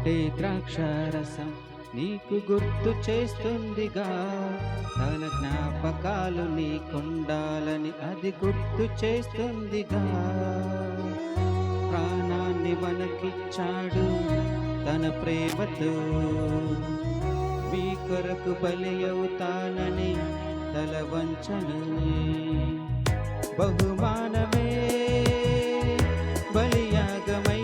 రొట్టె ద్రాక్షారసం నీకు గుర్తు చేస్తుందిగా, తన జ్ఞాపకాలు నీకుండాలని అది గుర్తు చేస్తుందిగా. ప్రాణాన్ని మనకిచ్చాడు తన ప్రేమతో, మీ కొరకు బలి అవుతానని తల వంచను. బహుమానమే బలియాగమై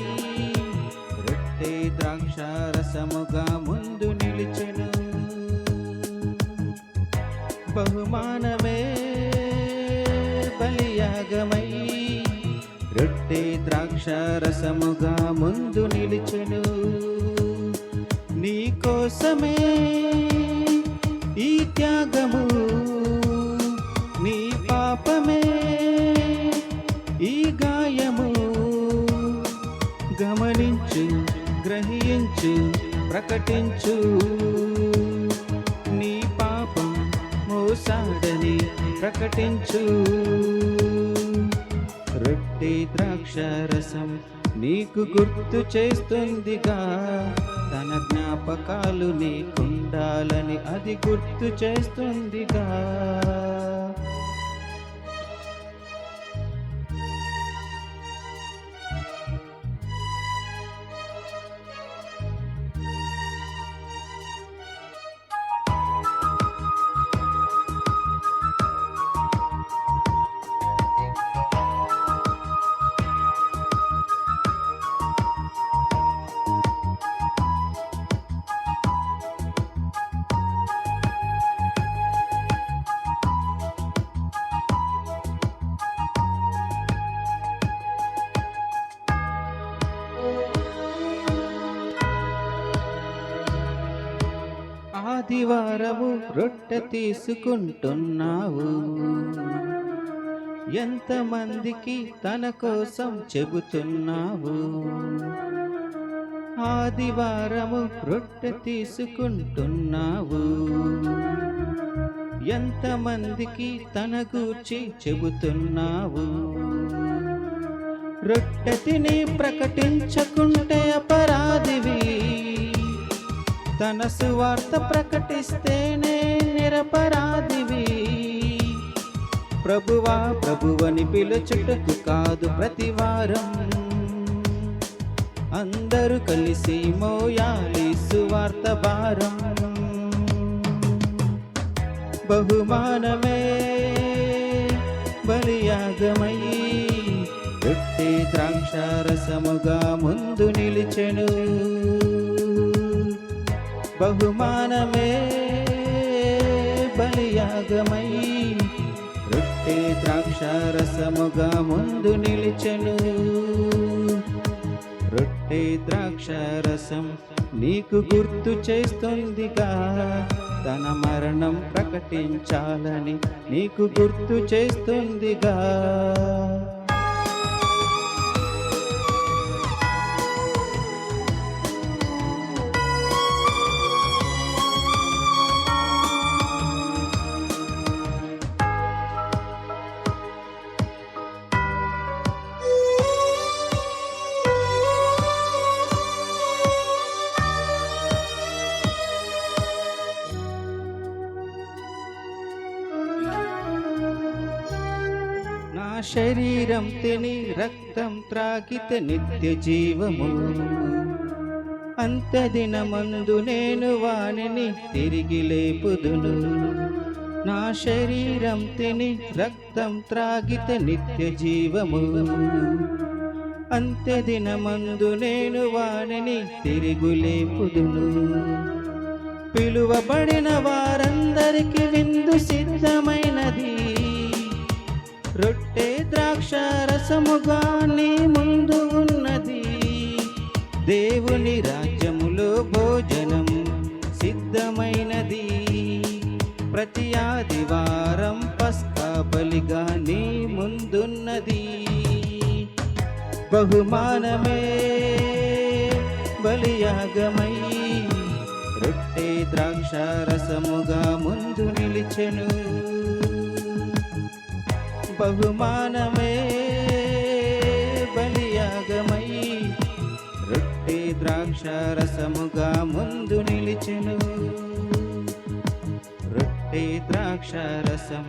రొట్టె ద్రాక్షారసముగా ముందు నిలిచెను. బహుమానమే బలియాగమై రొట్టె ద్రాక్షారసముగా ముందు నిలిచెను. నీ కోసమే ఈ త్యాగము, నీ పాపమే ఈ గాయము. గమనించు, గ్రహించు, ప్రకటించు, నీ పాపం మోసాడని ప్రకటించు. రొట్టె ద్రాక్షారసం నీకు గుర్తు చేస్తుందిగా, తన జ్ఞాపకాలు నీకుండాలని అది గుర్తు చేస్తుందిగా. ఆదివారము రొట్టె తీసుకుంటున్నావు, ఎంతమందికి తన కోసం చెబుతున్నావు. ఆదివారము రొట్టె తీసుకుంటున్నావు, ఎంతమందికి తన గూర్చి చెబుతున్నావు. రొట్టె తిని ప్రకటించకుంటే అపరాధివి, తన సువార్త ప్రకటిస్తేనే నిరపరాధివి. ప్రభువా ప్రభువని పిలుచుటకు కాదు ప్రతివారం, అందరూ కలిసి మోయాలి సువార్త భారం. బహుమానమే బలియాగమై రొట్టె ద్రాక్షారసముగా ముందు నిలిచెను. బహుమానమే బలియాగమై రొట్టె ద్రాక్షారసముగా ముందు నిలిచెను. రొట్టె ద్రాక్షారసం నీకు గుర్తు చేస్తుందిగా, తన మరణం ప్రకటించాలని నీకు గుర్తు చేస్తుందిగా. శరీరం తిని రక్తం త్రాగితే నిత్య జీవము, అంత్యదినమందు నేను వానిని తిరిగి లేపుదును. నా శరీరం తిని రక్తం త్రాగితే నిత్య జీవము, అంత్యదినమందు నేను వానిని తిరిగి లేపుదును. పిలువబడిన వారందరికి విందు సిద్ధమైనది, రొట్టె ద్రాక్షారసముగా నీ ముందు ఉన్నది. దేవుని రాజ్యములో భోజనం సిద్ధమైనది, ప్రతి ఆదివారం పస్కా బలిగా నీ ముందున్నది. బహుమానమే బలియాగమై రొట్టె ద్రాక్షారసముగా ముందు నిలిచెను. బహుమానమే బలియాగమై రొట్టె ద్రాక్ష ద్రాక్ష రసముగా ముందు నిలిచెను. రొట్టె ద్రాక్ష రసం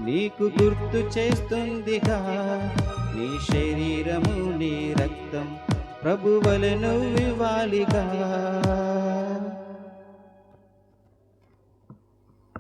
నీకు గుర్తు చేస్తుందిగా, నీ శరీరము నీ రక్తం ప్రభువలను ఇవ్వాలిగా.